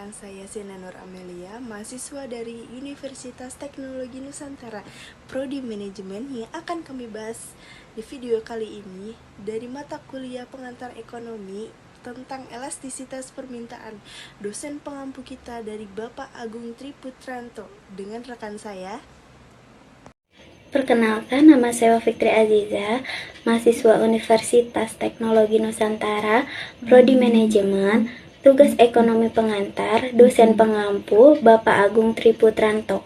nama saya Sina Nur Amelia, mahasiswa dari Universitas Teknologi Nusantara, Prodi Manajemen yang akan kami bahas di video kali ini dari mata kuliah pengantar ekonomi tentang elastisitas permintaan. Dosen pengampu kita dari Bapak Agung Triputranto dengan rekan saya. Perkenalkan, nama saya Fikri Aziza, mahasiswa Universitas Teknologi Nusantara, Prodi Manajemen, tugas ekonomi pengantar, dosen pengampu, Bapak Agung Triputranto.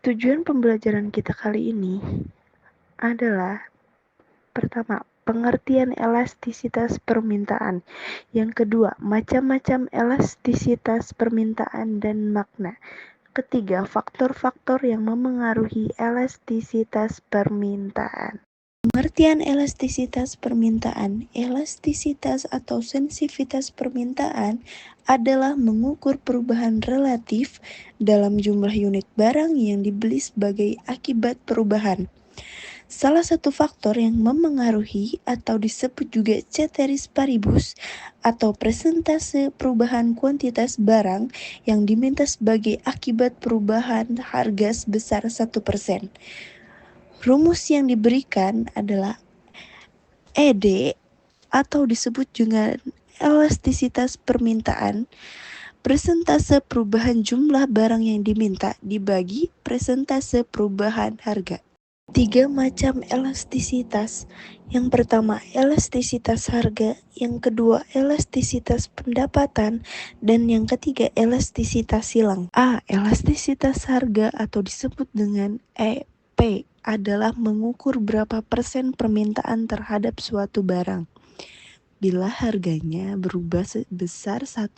Tujuan pembelajaran kita kali ini adalah pertama, pengertian elastisitas permintaan. Yang kedua, macam-macam elastisitas permintaan dan makna. Ketiga, faktor-faktor yang memengaruhi elastisitas permintaan. Pengertian elastisitas permintaan. Elastisitas atau sensitivitas permintaan adalah mengukur perubahan relatif dalam jumlah unit barang yang dibeli sebagai akibat perubahan. Salah satu faktor yang memengaruhi atau disebut juga ceteris paribus atau persentase perubahan kuantitas barang yang diminta sebagai akibat perubahan harga sebesar 1%. Rumus yang diberikan adalah ED atau disebut juga elastisitas permintaan, persentase perubahan jumlah barang yang diminta dibagi persentase perubahan harga. 3 macam elastisitas. Yang pertama, elastisitas harga, yang kedua, elastisitas pendapatan, dan yang ketiga, elastisitas silang. A. Elastisitas harga atau disebut dengan EP adalah mengukur berapa persen permintaan terhadap suatu barang bila harganya berubah sebesar 1%.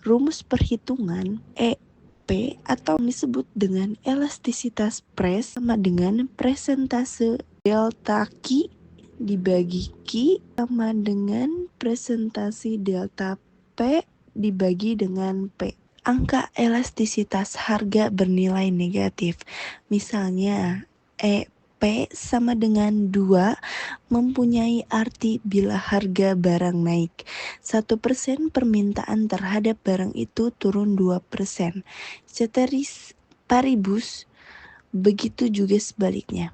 Rumus perhitungan P atau disebut dengan elastisitas pres sama dengan presentase delta Q dibagi Q sama dengan presentasi delta P dibagi dengan P. Angka elastisitas harga bernilai negatif. Misalnya P sama dengan 2 mempunyai arti bila harga barang naik 1% permintaan terhadap barang itu turun 2%. Ceteris paribus, begitu juga sebaliknya.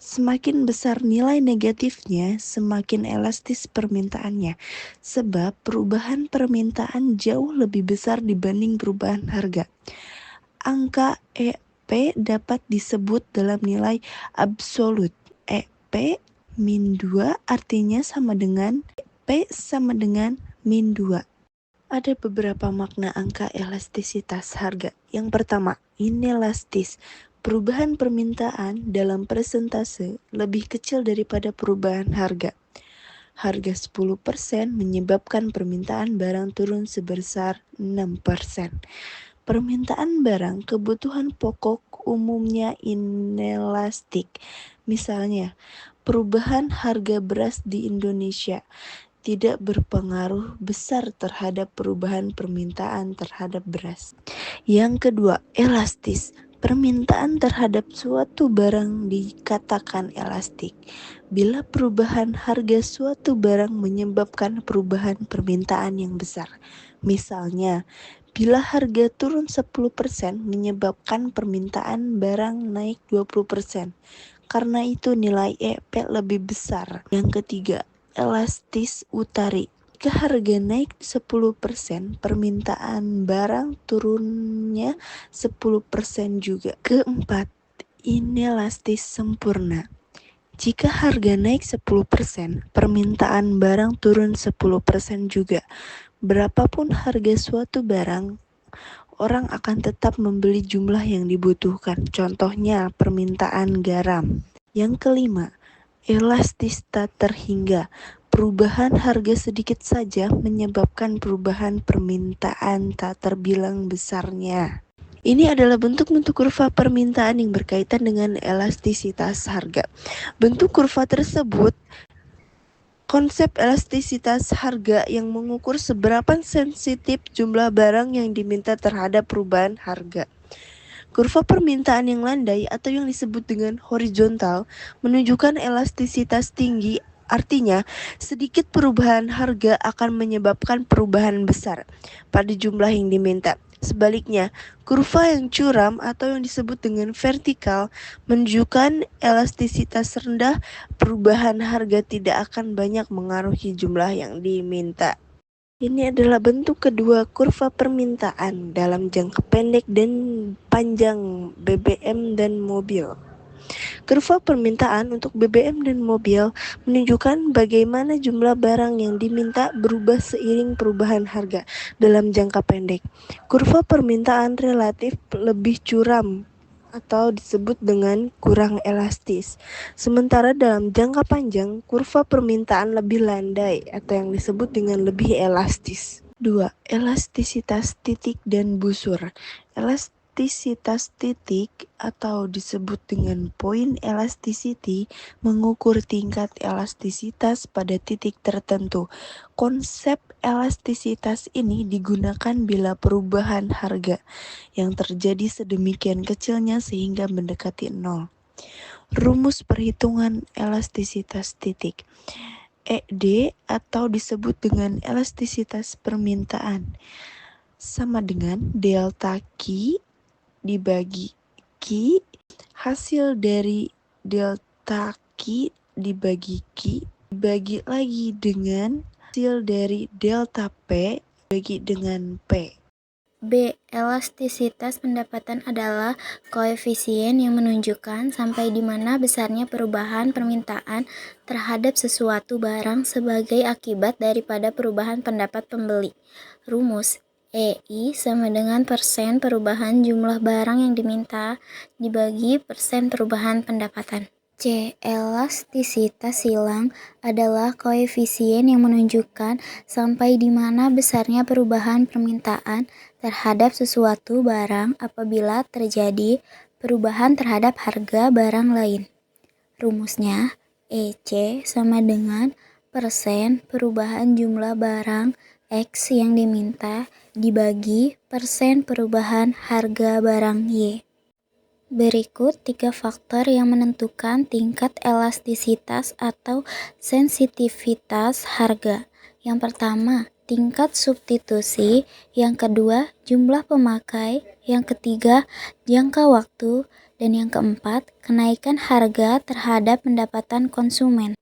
Semakin besar nilai negatifnya, semakin elastis permintaannya, sebab perubahan permintaan jauh lebih besar dibanding perubahan harga. Angka EP dapat disebut dalam nilai absolut. EP min 2 artinya sama dengan P sama dengan min 2. Ada beberapa makna angka elastisitas harga. Yang pertama, inelastis. Perubahan permintaan dalam persentase lebih kecil daripada perubahan harga. Harga 10% menyebabkan permintaan barang turun sebesar 6%. Permintaan barang kebutuhan pokok umumnya inelastik. Misalnya, perubahan harga beras di Indonesia tidak berpengaruh besar terhadap perubahan permintaan terhadap beras. Yang kedua, elastis. Permintaan terhadap suatu barang dikatakan elastik bila perubahan harga suatu barang menyebabkan perubahan permintaan yang besar. Misalnya, bila harga turun 10% menyebabkan permintaan barang naik 20%. Karena itu nilai EP lebih besar. Yang ketiga, elastis utari. Jika harga naik 10%, permintaan barang turunnya 10% juga. Keempat, inelastis sempurna. Jika harga naik 10%, permintaan barang turun 10% juga. Berapapun harga suatu barang, orang akan tetap membeli jumlah yang dibutuhkan. Contohnya, permintaan garam. Yang kelima, elastis tak terhingga. Perubahan harga sedikit saja menyebabkan perubahan permintaan tak terbilang besarnya. Ini adalah bentuk-bentuk kurva permintaan yang berkaitan dengan elastisitas harga. Bentuk kurva tersebut konsep elastisitas harga yang mengukur seberapa sensitif jumlah barang yang diminta terhadap perubahan harga. Kurva permintaan yang landai atau yang disebut dengan horizontal menunjukkan elastisitas tinggi Artinya, sedikit perubahan harga akan menyebabkan perubahan besar pada jumlah yang diminta. Sebaliknya, kurva yang curam atau yang disebut dengan vertikal menunjukkan elastisitas rendah, perubahan harga tidak akan banyak mengaruhi jumlah yang diminta. Ini adalah bentuk kedua kurva permintaan dalam jangka pendek dan panjang BBM dan mobil. Kurva permintaan untuk BBM dan mobil menunjukkan bagaimana jumlah barang yang diminta berubah seiring perubahan harga dalam jangka pendek. Kurva permintaan relatif lebih curam atau disebut dengan kurang elastis. Sementara dalam jangka panjang, kurva permintaan lebih landai atau yang disebut dengan lebih elastis. 2. Elastisitas titik dan busur. Elastisitas titik atau disebut dengan point elasticity mengukur tingkat elastisitas pada titik tertentu. Konsep elastisitas ini digunakan bila perubahan harga yang terjadi sedemikian kecilnya sehingga mendekati nol. Rumus perhitungan elastisitas titik. ED atau disebut dengan elastisitas permintaan sama dengan delta Q dibagi Q, hasil dari delta Q dibagi Q dibagi lagi dengan hasil dari delta P dibagi dengan P. B. Elastisitas pendapatan adalah koefisien yang menunjukkan sampai di mana besarnya perubahan permintaan terhadap sesuatu barang sebagai akibat daripada perubahan pendapat pembeli. Rumus EI sama dengan persen perubahan jumlah barang yang diminta dibagi persen perubahan pendapatan. C. Elastisitas silang adalah koefisien yang menunjukkan sampai di mana besarnya perubahan permintaan terhadap sesuatu barang apabila terjadi perubahan terhadap harga barang lain. Rumusnya EC sama dengan persen perubahan jumlah barang X yang diminta dibagi persen perubahan harga barang Y. Berikut 3 faktor yang menentukan tingkat elastisitas atau sensitivitas harga. Yang pertama, tingkat substitusi. Yang kedua, jumlah pemakai. Yang ketiga, jangka waktu. Dan yang keempat, kenaikan harga terhadap pendapatan konsumen.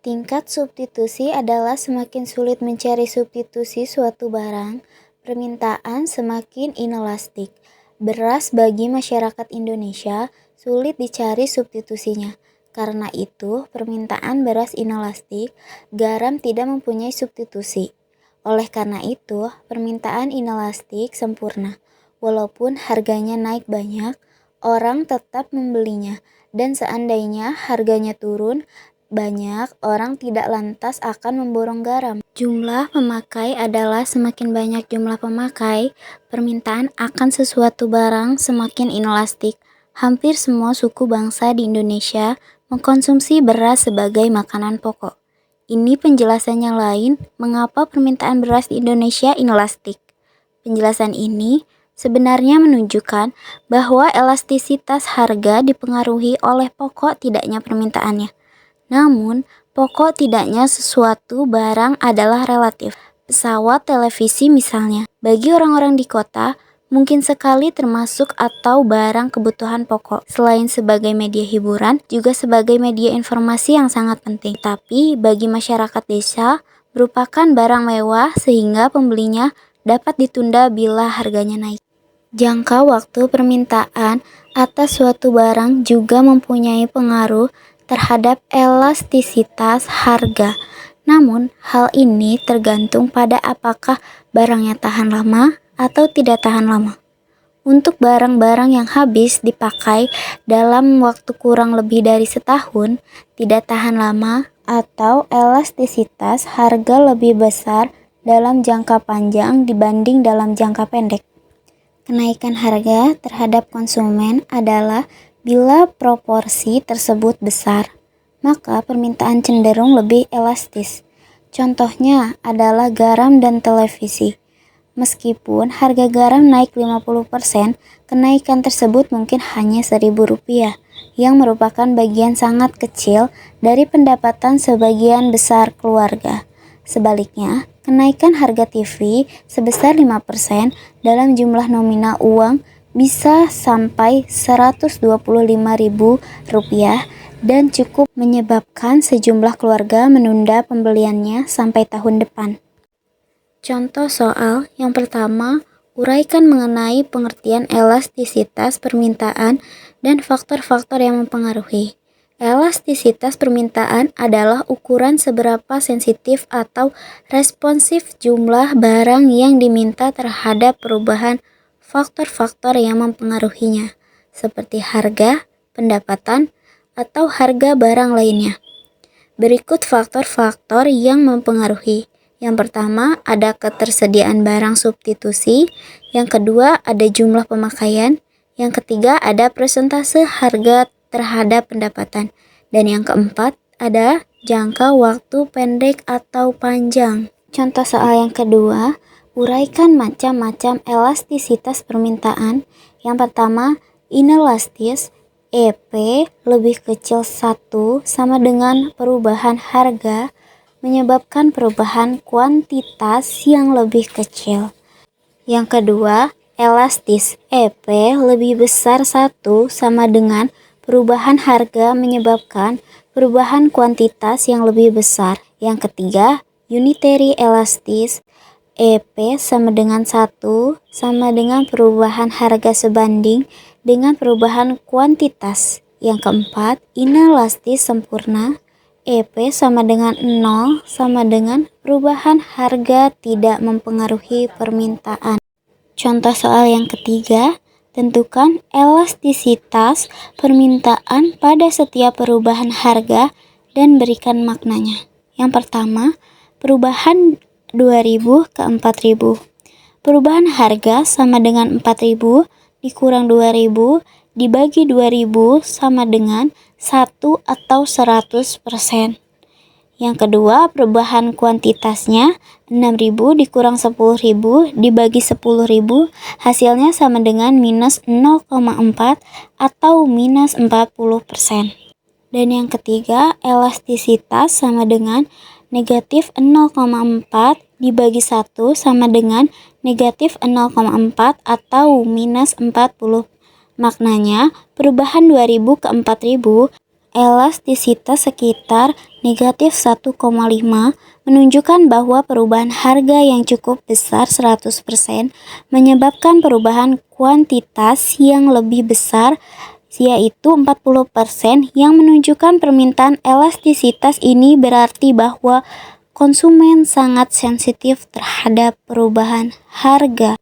Tingkat substitusi adalah semakin sulit mencari substitusi suatu barang, permintaan semakin inelastik. Beras bagi masyarakat Indonesia sulit dicari substitusinya. Karena itu, permintaan beras inelastik, garam tidak mempunyai substitusi. Oleh karena itu, permintaan inelastik sempurna. Walaupun harganya naik banyak, orang tetap membelinya. Dan seandainya harganya turun banyak, orang tidak lantas akan memborong garam. Jumlah pemakai adalah semakin banyak jumlah pemakai, permintaan akan sesuatu barang semakin inelastik. Hampir semua suku bangsa di Indonesia mengkonsumsi beras sebagai makanan pokok. Ini penjelasan yang lain mengapa permintaan beras di Indonesia inelastik. Penjelasan ini sebenarnya menunjukkan bahwa elastisitas harga dipengaruhi oleh pokok tidaknya permintaannya. Namun, pokok tidaknya sesuatu barang adalah relatif. Pesawat televisi misalnya, bagi orang-orang di kota, mungkin sekali termasuk atau barang kebutuhan pokok. Selain sebagai media hiburan, juga sebagai media informasi yang sangat penting. Tapi, bagi masyarakat desa, merupakan barang mewah sehingga pembelinya dapat ditunda bila harganya naik. Jangka waktu permintaan atas suatu barang juga mempunyai pengaruh terhadap elastisitas harga. Namun, hal ini tergantung pada apakah barangnya tahan lama atau tidak tahan lama. Untuk barang-barang yang habis dipakai dalam waktu kurang lebih dari setahun, tidak tahan lama atau elastisitas harga lebih besar dalam jangka panjang dibanding dalam jangka pendek. Kenaikan harga terhadap konsumen adalah bila proporsi tersebut besar, maka permintaan cenderung lebih elastis. Contohnya adalah garam dan televisi. Meskipun harga garam naik 50%, kenaikan tersebut mungkin hanya Rp1.000, yang merupakan bagian sangat kecil dari pendapatan sebagian besar keluarga. Sebaliknya, kenaikan harga TV sebesar 5% dalam jumlah nominal uang bisa sampai Rp125.000 dan cukup menyebabkan sejumlah keluarga menunda pembeliannya sampai tahun depan. Contoh soal yang pertama, uraikan mengenai pengertian elastisitas permintaan dan faktor-faktor yang mempengaruhi. Elastisitas permintaan adalah ukuran seberapa sensitif atau responsif jumlah barang yang diminta terhadap perubahan faktor-faktor yang mempengaruhinya, seperti harga, pendapatan, atau harga barang lainnya. Berikut faktor-faktor yang mempengaruhi. Yang pertama, ada ketersediaan barang substitusi. Yang kedua, ada jumlah pemakaian. Yang ketiga, ada persentase harga terhadap pendapatan. Dan yang keempat, ada jangka waktu pendek atau panjang. Contoh soal yang kedua, uraikan macam-macam elastisitas permintaan. Yang pertama, inelastis. EP lebih kecil 1 sama dengan perubahan harga menyebabkan perubahan kuantitas yang lebih kecil. Yang kedua, elastis. EP lebih besar 1 sama dengan perubahan harga menyebabkan perubahan kuantitas yang lebih besar. Yang ketiga, unitary elastis. EP sama dengan 1 sama dengan perubahan harga sebanding dengan perubahan kuantitas. Yang keempat, inelastis sempurna. EP sama dengan 0 sama dengan perubahan harga tidak mempengaruhi permintaan. Contoh soal yang ketiga, tentukan elastisitas permintaan pada setiap perubahan harga dan berikan maknanya. Yang pertama, perubahan 2.000 ke 4.000. Perubahan harga sama dengan 4.000 dikurang 2.000 dibagi 2.000 sama dengan 1 atau 100%. Yang kedua, perubahan kuantitasnya 6.000 dikurang 10.000 dibagi 10.000 hasilnya sama dengan minus 0,4 atau minus 40%. Dan yang ketiga, elastisitas sama dengan negatif 0,4 dibagi 1 sama dengan negatif 0,4 atau minus 40. Maknanya, perubahan 2.000 ke 4.000, elastisitas sekitar negatif 1,5 menunjukkan bahwa perubahan harga yang cukup besar 100% menyebabkan perubahan kuantitas yang lebih besar yaitu 40% yang menunjukkan permintaan elastisitas ini berarti bahwa konsumen sangat sensitif terhadap perubahan harga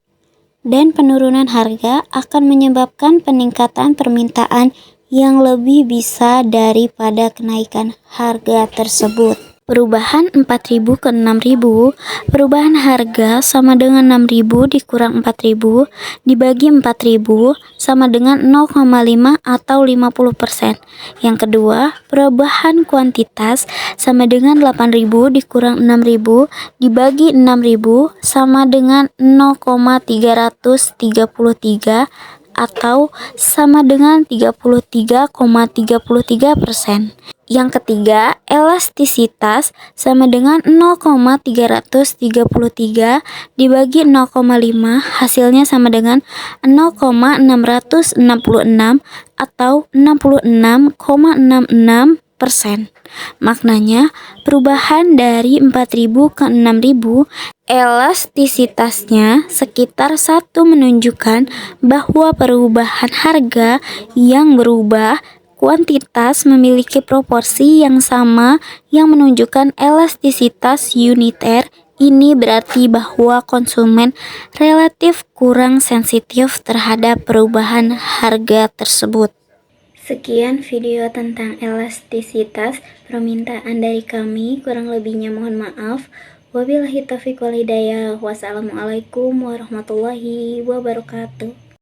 dan penurunan harga akan menyebabkan peningkatan permintaan yang lebih bisa daripada kenaikan harga tersebut. Perubahan 4.000 ke 6.000, perubahan harga sama dengan 6.000 dikurang 4.000 dibagi 4.000 sama dengan 0,5 atau 50%. Yang kedua, perubahan kuantitas sama dengan 8.000 dikurang 6.000 dibagi 6.000 sama dengan 0,333 atau sama dengan 33,33%. Yang ketiga, elastisitas sama dengan 0,333 dibagi 0,5 hasilnya sama dengan 0,666 atau 66,66%. Maknanya, perubahan dari 4.000 ke 6.000 elastisitasnya sekitar 1 menunjukkan bahwa perubahan harga yang berubah kuantitas memiliki proporsi yang sama yang menunjukkan elastisitas uniter. Ini berarti bahwa konsumen relatif kurang sensitif terhadap perubahan harga tersebut. Sekian video tentang elastisitas permintaan dari kami, kurang lebihnya mohon maaf. Wabillahi taufiq wal hidayah. Wassalamualaikum warahmatullahi wabarakatuh.